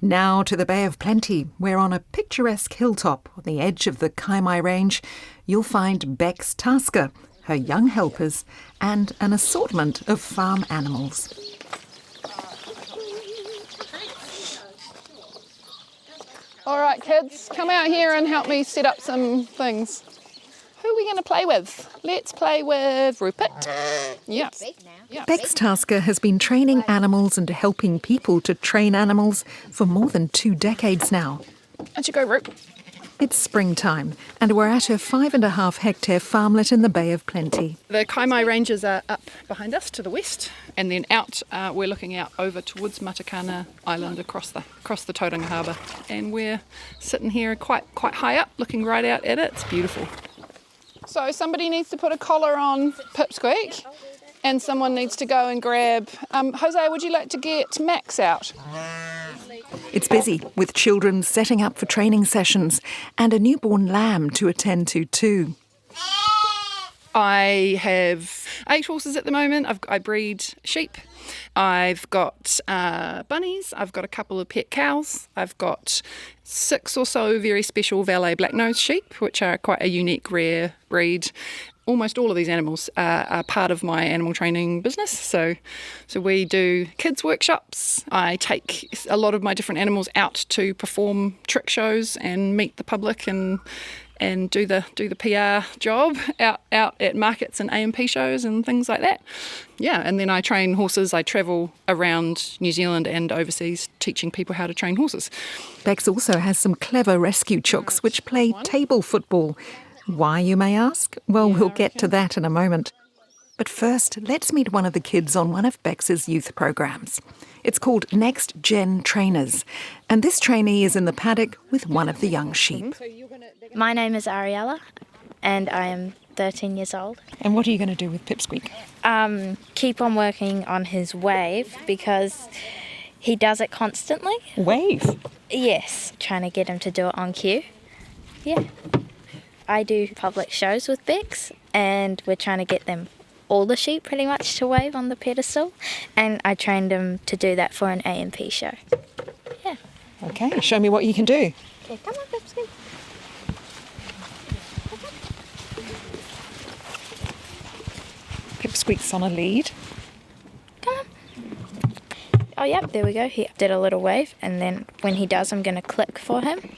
Now to the Bay of Plenty, where on a picturesque hilltop on the edge of the Kaimai Range, you'll find Bex Tasker, her young helpers, and an assortment of farm animals. All right, kids, come out here and help me set up some things. Who are we going to play with? Let's play with Rupert. Yep. Bex Tasker has been training animals and helping people to train animals for more than 2 decades now. Out you go, Rup. It's springtime, and we're at her 5.5 hectare farmlet in the Bay of Plenty. The Kaimai Ranges are up behind us to the west, and then out, we're looking out over towards Matakana Island across the Tauranga Harbour. And we're sitting here quite high up, looking right out at it. It's beautiful. So somebody needs to put a collar on Pipsqueak, and someone needs to go and grab... Jose, would you like to get Max out? It's busy, with children setting up for training sessions and a newborn lamb to attend to too. I have 8 horses at the moment. I breed sheep. I've got bunnies. I've got a couple of pet cows. I've got 6 or so very special valet black-nosed sheep, which are quite a unique, rare breed. Almost all of these animals are part of my animal training business. So we do kids workshops. I take a lot of my different animals out to perform trick shows and meet the public and do the PR job out at markets and AMP shows and things like that. Yeah, and then I train horses. I travel around New Zealand and overseas teaching people how to train horses. Bex also has some clever rescue chooks which play table football. Why, you may ask? Well, we'll get to that in a moment. But first, let's meet one of the kids on one of Bex's youth programs. It's called Next Gen Trainers, and this trainee is in the paddock with one of the young sheep. My name is Ariella, and I am 13 years old. And what are you going to do with Pipsqueak? Keep on working on his wave because he does it constantly. Wave? Yes, trying to get him to do it on cue. Yeah. I do public shows with Bex, and we're trying to get them, all the sheep pretty much, to wave on the pedestal, and I trained him to do that for an AMP show. Yeah. Okay, show me what you can do. Okay, come on, Pipsqueak. Pipsqueak's on a lead. Come on. Oh, yep, there we go. He did a little wave, and then when he does, I'm going to click for him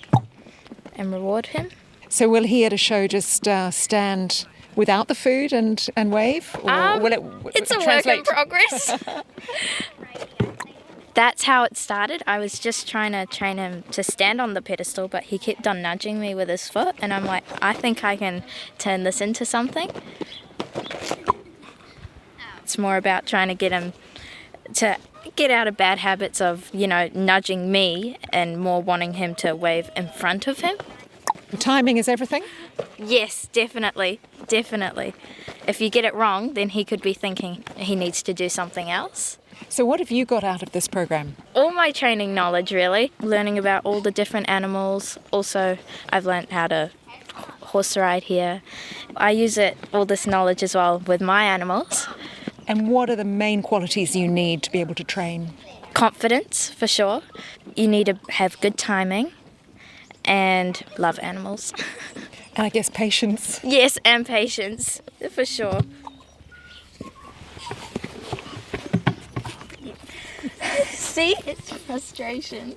and reward him. So will he at a show just stand without the food and wave? Or will it it's a translate? work in progress. That's how it started. I was just trying to train him to stand on the pedestal, but he kept on nudging me with his foot, and I'm like, I think I can turn this into something. It's more about trying to get him to get out of bad habits of, nudging me and more wanting him to wave in front of him. Timing is everything? Yes, definitely. If you get it wrong, then he could be thinking he needs to do something else. So what have you got out of this program? All my training knowledge, really. Learning about all the different animals. Also, I've learned how to horse ride here. I use all this knowledge as well with my animals. And what are the main qualities you need to be able to train? Confidence, for sure. You need to have good timing and love animals. And I guess patience. Yes, and patience, for sure. See, it's frustration.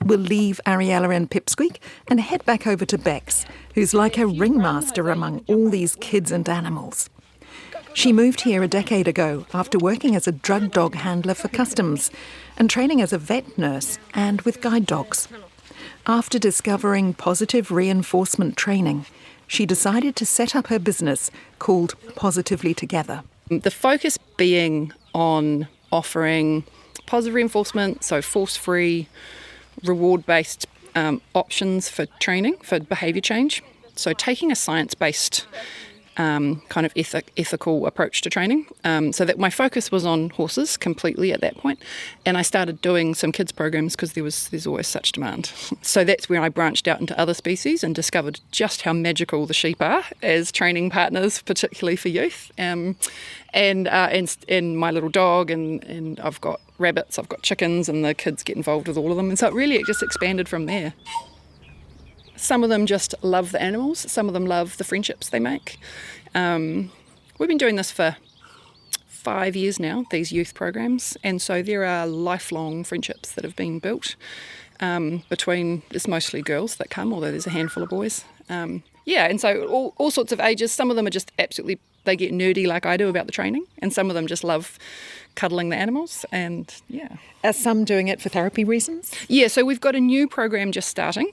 We'll leave Ariella and Pipsqueak and head back over to Bex, who's like a ringmaster among all these kids and animals. She moved here a decade ago after working as a drug dog handler for customs and training as a vet nurse and with guide dogs. After discovering positive reinforcement training, she decided to set up her business called Positively Together. The focus being on offering positive reinforcement, so force-free, reward-based options for training, for behaviour change. So taking a science-based kind of ethical approach to training. So that my focus was on horses completely at that point, and I started doing some kids programs because there's always such demand. So that's where I branched out into other species and discovered just how magical the sheep are as training partners, particularly for youth. And my little dog, and I've got rabbits, I've got chickens, and the kids get involved with all of them. And so it just expanded from there. Some of them just love the animals. Some of them love the friendships they make. We've been doing this for 5 years now, these youth programs. And so there are lifelong friendships that have been built between, it's mostly girls that come, although there's a handful of boys. And so all sorts of ages. Some of them are just absolutely, they get nerdy like I do about the training. And some of them just love cuddling the animals, and Are some doing it for therapy reasons? Yeah, so we've got a new program just starting,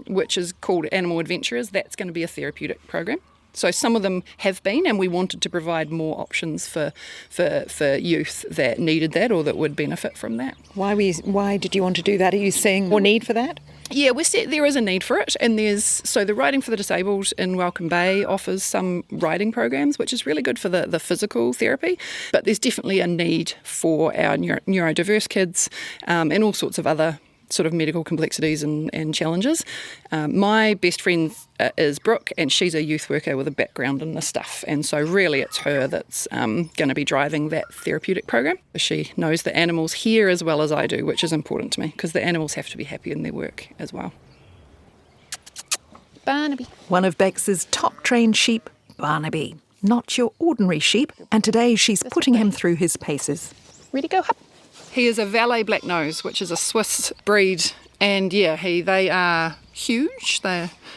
which is called Animal Adventurers. That's going to be a therapeutic program. So some of them have been, and we wanted to provide more options for youth that needed that or that would benefit from that. Why did you want to do that? Are you seeing more need for that? Yeah, there is a need for it, and the Riding for the Disabled in Welcome Bay offers some riding programs, which is really good for the physical therapy, but there's definitely a need for our neurodiverse kids and all sorts of other sort of medical complexities and challenges. My best friend is Brooke, and she's a youth worker with a background in this stuff, and so really it's her that's going to be driving that therapeutic program. She knows the animals here as well as I do, which is important to me because the animals have to be happy in their work as well. Barnaby. One of Bex's top trained sheep, Barnaby. Not your ordinary sheep, and today she's putting him through his paces. Ready, go, hop. He is a Valais Black Nose, which is a Swiss breed, and they are huge.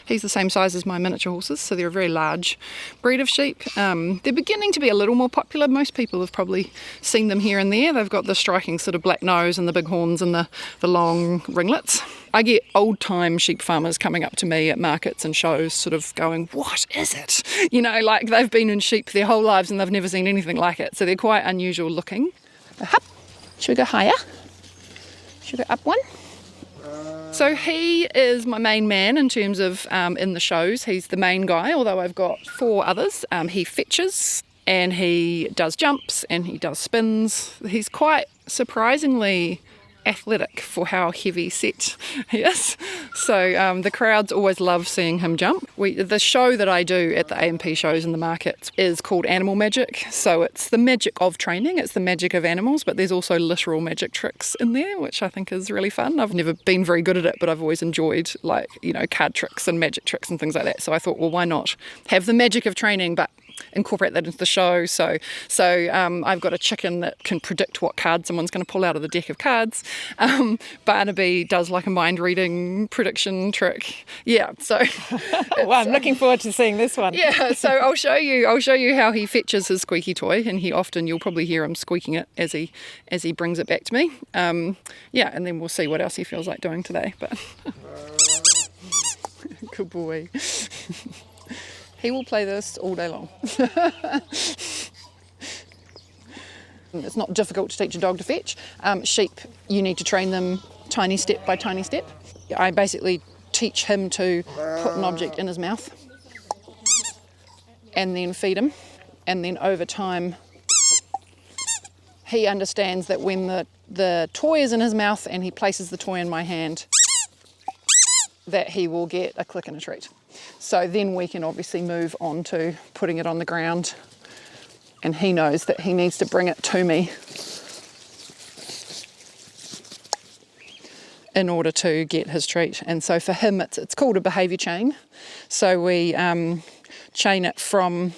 He's the same size as my miniature horses, so they're a very large breed of sheep. They're beginning to be a little more popular. Most people have probably seen them here and there. They've got the striking sort of black nose and the big horns and the long ringlets. I get old-time sheep farmers coming up to me at markets and shows sort of going, what is it? Like they've been in sheep their whole lives and they've never seen anything like it. So they're quite unusual looking. Hup. Should we go higher? Should we go up one? So he is my main man in terms of in the shows. He's the main guy, although I've got 4 others. He fetches and he does jumps and he does spins. He's quite surprisingly athletic for how heavy set he is. So the crowds always love seeing him jump. The show that I do at the AMP shows in the markets is called Animal Magic. So it's the magic of training, it's the magic of animals, but there's also literal magic tricks in there, which I think is really fun. I've never been very good at it, but I've always enjoyed card tricks and magic tricks and things like that. So I thought, well, why not have the magic of training, but incorporate that into the show. So I've got a chicken that can predict what card someone's going to pull out of the deck of cards. Barnaby does like a mind reading prediction trick. Yeah, so well, I'm looking forward to seeing this one. Yeah, so I'll show you how he fetches his squeaky toy, and you'll probably hear him squeaking it as he brings it back to me. And then we'll see what else he feels like doing today. But good boy. He will play this all day long. It's not difficult to teach a dog to fetch. Sheep, you need to train them tiny step by tiny step. I basically teach him to put an object in his mouth and then feed him. And then over time, he understands that when the toy is in his mouth and he places the toy in my hand, that he will get a click and a treat. So then we can obviously move on to putting it on the ground, and he knows that he needs to bring it to me in order to get his treat. And so for him, it's called a behaviour chain. So we chain it from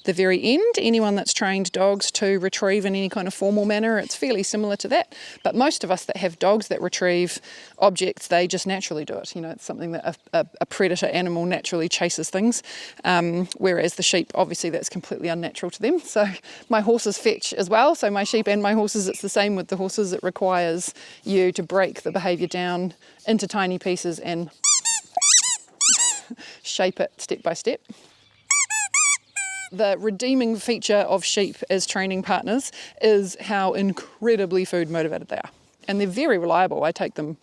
the very end. Anyone that's trained dogs to retrieve in any kind of formal manner, it's fairly similar to that. But most of us that have dogs that retrieve objects, they just naturally do it. It's something that a predator animal naturally chases things, whereas the sheep, obviously that's completely unnatural to them. So my horses fetch as well. So my sheep and my horses, it's the same with the horses. It requires you to break the behaviour down into tiny pieces and shape it step by step. The redeeming feature of sheep as training partners is how incredibly food motivated they are. And they're very reliable. I take them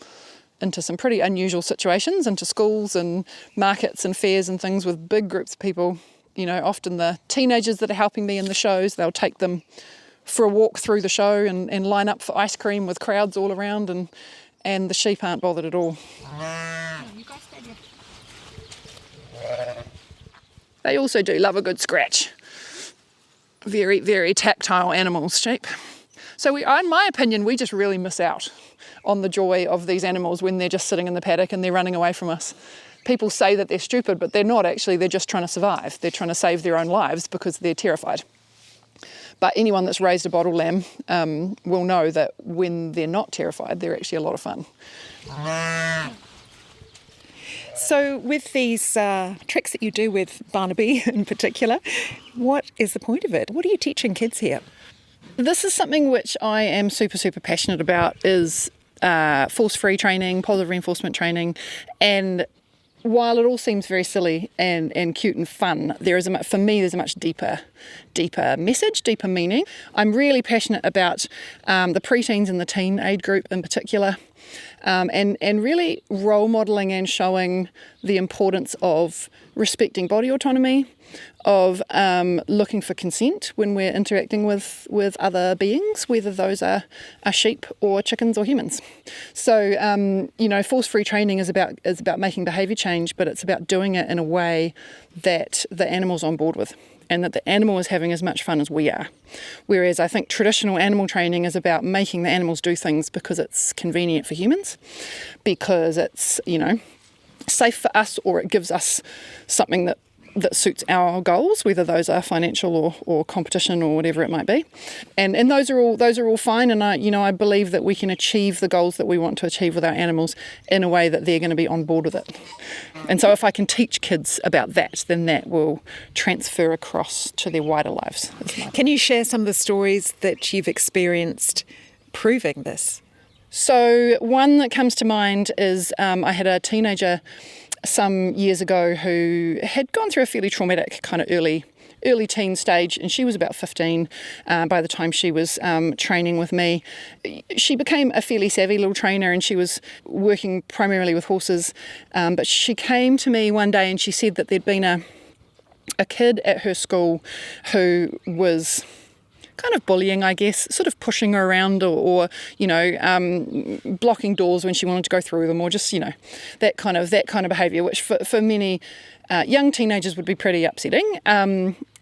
into some pretty unusual situations, into schools and markets and fairs and things with big groups of people, often the teenagers that are helping me in the shows, they'll take them for a walk through the show and line up for ice cream with crowds all around, and the sheep aren't bothered at all. They also do love a good scratch. Very, very tactile animals, sheep. So in my opinion, we just really miss out on the joy of these animals when they're just sitting in the paddock and they're running away from us. People say that they're stupid, but they're not actually. They're just trying to survive. They're trying to save their own lives because they're terrified. But anyone that's raised a bottle lamb will know that when they're not terrified, they're actually a lot of fun. So with these tricks that you do with Barnaby in particular, what is the point of it? What are you teaching kids here? This is something which I am super, super passionate about, is force-free training, positive reinforcement training. And while it all seems very silly and cute and fun, there's a much deeper message, deeper meaning. I'm really passionate about the preteens and the teen age group in particular. And really role modelling and showing the importance of respecting body autonomy, of looking for consent when we're interacting with other beings, whether those are sheep or chickens or humans. So, force-free training is about making behaviour change, but it's about doing it in a way that the animal's on board with, and that the animal is having as much fun as we are. Whereas I think traditional animal training is about making the animals do things because it's convenient for humans, because it's, safe for us, or it gives us something that suits our goals, whether those are financial or competition or whatever it might be. And those are all fine, and I believe that we can achieve the goals that we want to achieve with our animals in a way that they're going to be on board with it. And so if I can teach kids about that, then that will transfer across to their wider lives. Can you share some of the stories that you've experienced proving this? So one that comes to mind is I had a teenager some years ago who had gone through a fairly traumatic kind of early teen stage, and she was about 15 by the time she was training with me. She became a fairly savvy little trainer, and she was working primarily with horses, but she came to me one day and she said that there'd been a kid at her school who was kind of bullying, I guess, sort of pushing her around or blocking doors when she wanted to go through them, or just, that kind of behaviour, which for many young teenagers would be pretty upsetting.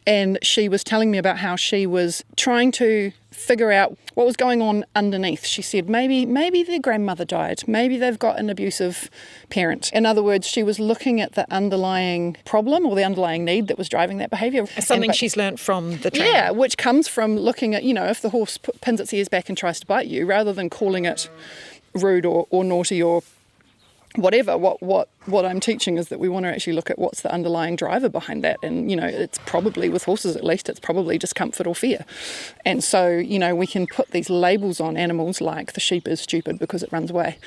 And she was telling me about how she was trying to figure out what was going on underneath. She said maybe their grandmother died, maybe they've got an abusive parent. In other words, she was looking at the underlying problem or the underlying need that was driving that behaviour. Something she's learnt from the training. Yeah, which comes from looking at, if the horse pins its ears back and tries to bite you, rather than calling it rude or naughty or whatever, what I'm teaching is that we want to actually look at what's the underlying driver behind that. And, it's probably, with horses at least, it's probably discomfort or fear. And so, we can put these labels on animals like the sheep is stupid because it runs away.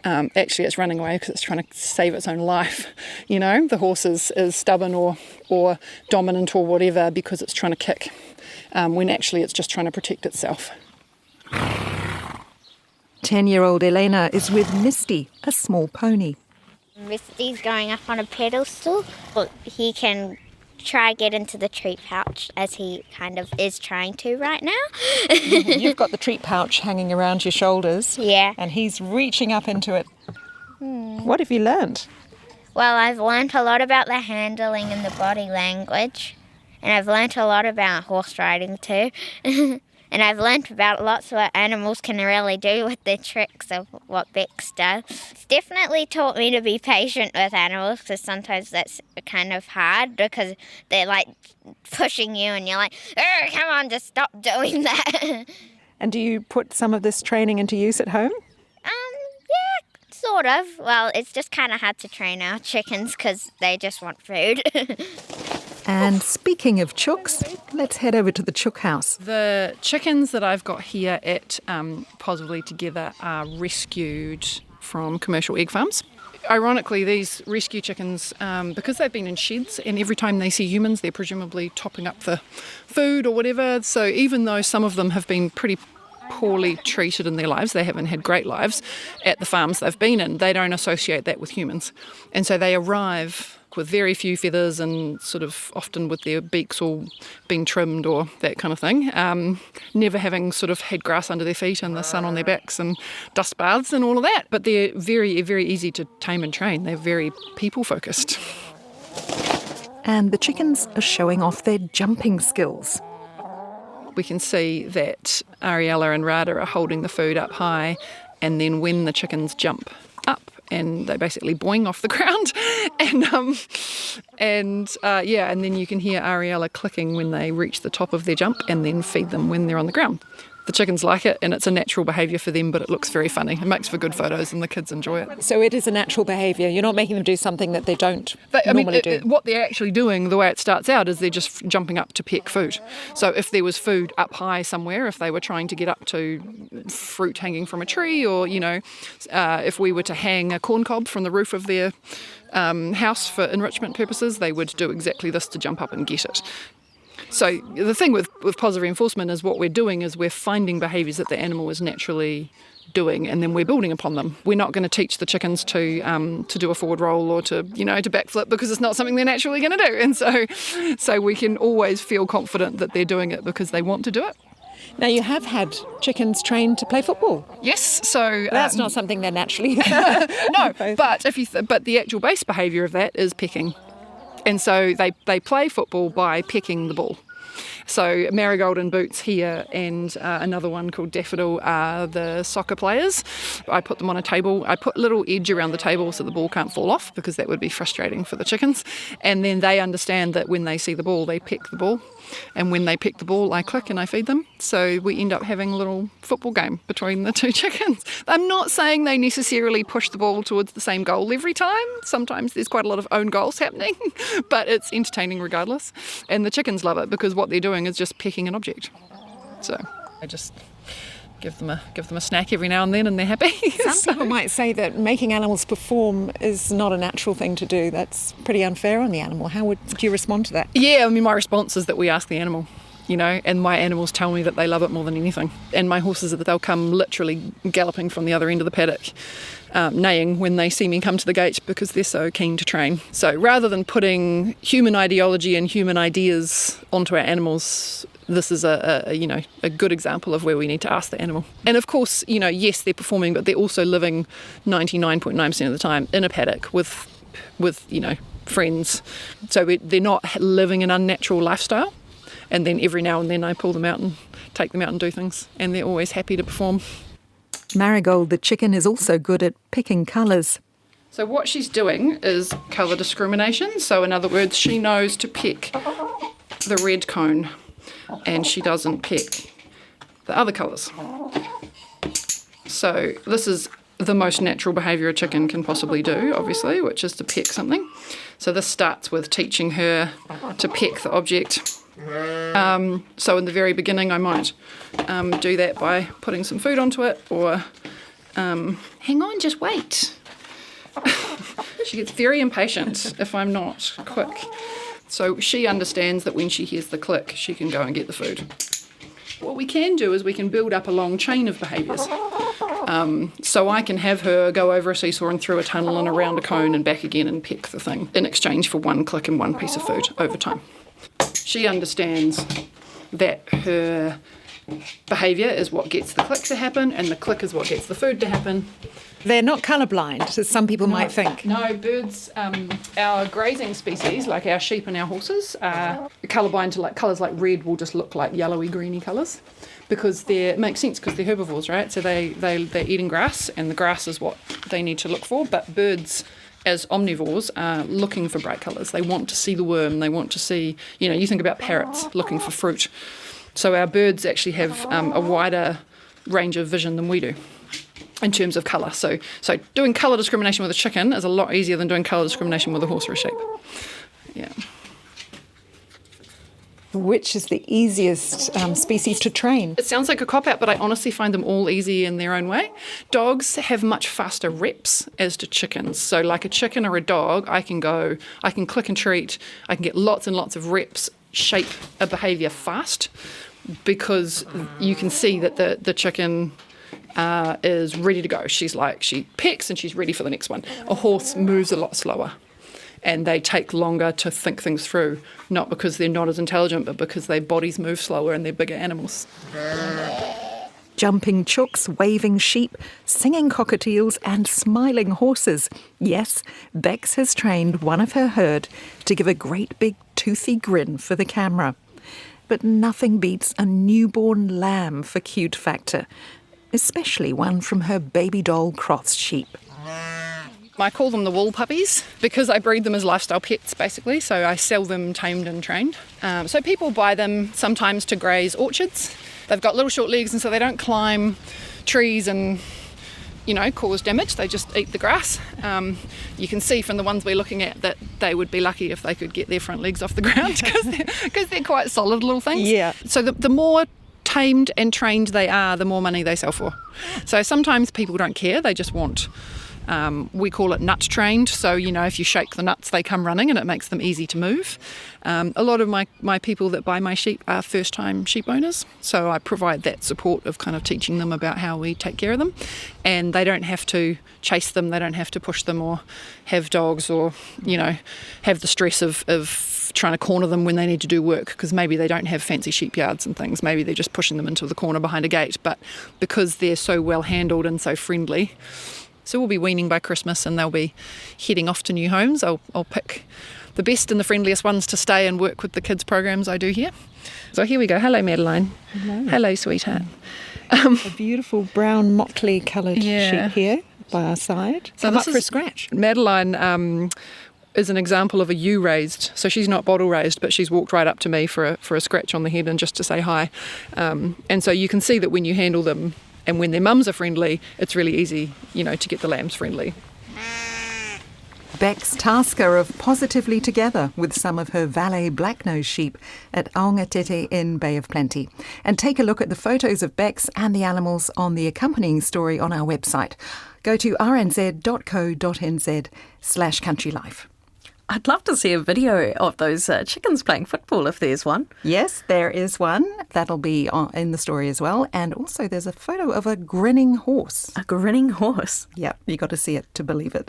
Actually, it's running away because it's trying to save its own life. The horse is stubborn or dominant or whatever because it's trying to kick, when actually it's just trying to protect itself. 10-year-old Elena is with Misty, a small pony. Misty's going up on a pedestal. Well, he can try get into the treat pouch, as he kind of is trying to right now. You've got the treat pouch hanging around your shoulders. Yeah. And he's reaching up into it. What have you learned? Well, I've learnt a lot about the handling and the body language. And I've learnt a lot about horse riding too. And I've learnt about lots of what animals can really do with the tricks of what Bex does. It's definitely taught me to be patient with animals, because sometimes that's kind of hard because they're like pushing you and you're like, oh, come on, just stop doing that. And do you put some of this training into use at home? Yeah, sort of. Well, it's just kind of hard to train our chickens because they just want food. And speaking of chooks, let's head over to the chook house. The chickens that I've got here at Positively Together are rescued from commercial egg farms. Ironically, these rescue chickens, because they've been in sheds and every time they see humans, they're presumably topping up the food or whatever. So even though some of them have been pretty poorly treated in their lives, they haven't had great lives at the farms they've been in, they don't associate that with humans. And so they arrive black with very few feathers and sort of often with their beaks all being trimmed or that kind of thing. Never having sort of had grass under their feet and the sun on their backs and dust baths and all of that. But they're very, very easy to tame and train. They're very people focused. And the chickens are showing off their jumping skills. We can see that Ariella and Rada are holding the food up high, and then when the chickens jump up and they basically boing off the ground, and then you can hear Ariella clicking when they reach the top of their jump, and then feed them when they're on the ground. The chickens like it, and it's a natural behaviour for them, but it looks very funny. It makes for good photos, and the kids enjoy it. So it is a natural behaviour. You're not making them do something that they don't normally do. What they're actually doing, the way it starts out, is they're just jumping up to peck food. So if there was food up high somewhere, if they were trying to get up to fruit hanging from a tree, or, if we were to hang a corn cob from the roof of their house for enrichment purposes, they would do exactly this to jump up and get it. So the thing with positive reinforcement is what we're doing is we're finding behaviours that the animal is naturally doing, and then we're building upon them. We're not going to teach the chickens to do a forward roll or to backflip, because it's not something they're naturally going to do. And so we can always feel confident that they're doing it because they want to do it. Now, you have had chickens trained to play football. Yes, so That's not something they're naturally. No, but but the actual base behaviour of that is pecking. And so they play football by pecking the ball. So Marigold and Boots here and another one called Daffodil are the soccer players. I put them on a table. I put a little edge around the table so the ball can't fall off, because that would be frustrating for the chickens. And then they understand that when they see the ball, they peck the ball. And when they peck the ball, I click and I feed them. So we end up having a little football game between the two chickens. I'm not saying they necessarily push the ball towards the same goal every time. Sometimes there's quite a lot of own goals happening, but it's entertaining regardless. And the chickens love it because what they're doing is just pecking an object. So I just give them a snack every now and then, and they're happy. Some people might say that making animals perform is not a natural thing to do. That's pretty unfair on the animal. How would you respond to that? Yeah, I mean, my response is that we ask the animal, and my animals tell me that they love it more than anything. And my horses, they'll come literally galloping from the other end of the paddock, neighing when they see me come to the gate, because they're so keen to train. So rather than putting human ideology and human ideas onto our animals, this is a good example of where we need to ask the animal. And of course, yes, they're performing, but they're also living 99.9% of the time in a paddock with friends. So they're not living an unnatural lifestyle. And then every now and then I pull them out and take them out and do things, and they're always happy to perform. Marigold, the chicken, is also good at picking colours. So what she's doing is colour discrimination. So in other words, she knows to pick the red cone, and she doesn't pick the other colours. So this is the most natural behaviour a chicken can possibly do, obviously, which is to peck something. So this starts with teaching her to peck the object. So in the very beginning I might do that by putting some food onto it, or hang on, just wait. She gets very impatient if I'm not quick. So she understands that when she hears the click, she can go and get the food. What we can do is we can build up a long chain of behaviours. So I can have her go over a seesaw and through a tunnel and around a cone and back again and peck the thing in exchange for one click and one piece of food over time. She understands that her behaviour is what gets the click to happen, and the click is what gets the food to happen. They're not colourblind, as some people might think. No, birds, our grazing species, like our sheep and our horses, are colourblind to colours like red will just look like yellowy, greeny colours, because it makes sense because they're herbivores, right? So they're eating grass, and the grass is what they need to look for. But birds, as omnivores, are looking for bright colours. They want to see the worm. They want to see, you think about parrots looking for fruit. So our birds actually have a wider range of vision than we do in terms of colour. So doing colour discrimination with a chicken is a lot easier than doing colour discrimination with a horse or a sheep. Yeah. Which is the easiest species to train? It sounds like a cop-out, but I honestly find them all easy in their own way. Dogs have much faster reps as to chickens. So like a chicken or a dog, I can click and treat, I can get lots and lots of reps, shape a behaviour fast, because you can see that the chicken is ready to go. She pecks and she's ready for the next one. A horse moves a lot slower. and they take longer to think things through, not because they're not as intelligent, but because their bodies move slower and they're bigger animals. Jumping chooks, waving sheep, singing cockatiels and smiling horses. Yes, Bex has trained one of her herd to give a great big toothy grin for the camera. But nothing beats a newborn lamb for cute factor, especially one from her baby doll cross sheep. I call them the wool puppies because I breed them as lifestyle pets, basically. So I sell them tamed and trained. So people buy them sometimes to graze orchards. They've got little short legs, and so they don't climb trees and, cause damage. They just eat the grass. You can see from the ones we're looking at that they would be lucky if they could get their front legs off the ground because they're quite solid little things. Yeah. So the more tamed and trained they are, the more money they sell for. So sometimes people don't care. They just want... we call it nut trained, so if you shake the nuts they come running and it makes them easy to move. A lot of my people that buy my sheep are first time sheep owners, so I provide that support of kind of teaching them about how we take care of them, and they don't have to chase them, they don't have to push them or have dogs or have the stress of trying to corner them when they need to do work, because maybe they don't have fancy sheep yards and things, maybe they're just pushing them into the corner behind a gate, but because they're so well handled and so friendly. So we'll be weaning by Christmas and they'll be heading off to new homes. I'll pick the best and the friendliest ones to stay and work with the kids' programs I do here. So here we go. Hello, Madeline. Hello. Hello, sweetheart. A beautiful brown motley coloured Yeah. sheep here by our side. So Come this up for a is- scratch. Madeline is an example of a ewe raised. So she's not bottle raised, but she's walked right up to me for a scratch on the head and just to say hi. And so you can see that when you handle them and when their mums are friendly, it's really easy, to get the lambs friendly. Bex Tasker of Positively Together with some of her valet black-nosed sheep at Aongatete in Bay of Plenty. And take a look at the photos of Bex and the animals on the accompanying story on our website. Go to rnz.co.nz/countrylife. I'd love to see a video of those chickens playing football if there's one. Yes, there is one. That'll be in the story as well. And also there's a photo of a grinning horse. A grinning horse. Yep, you got to see it to believe it.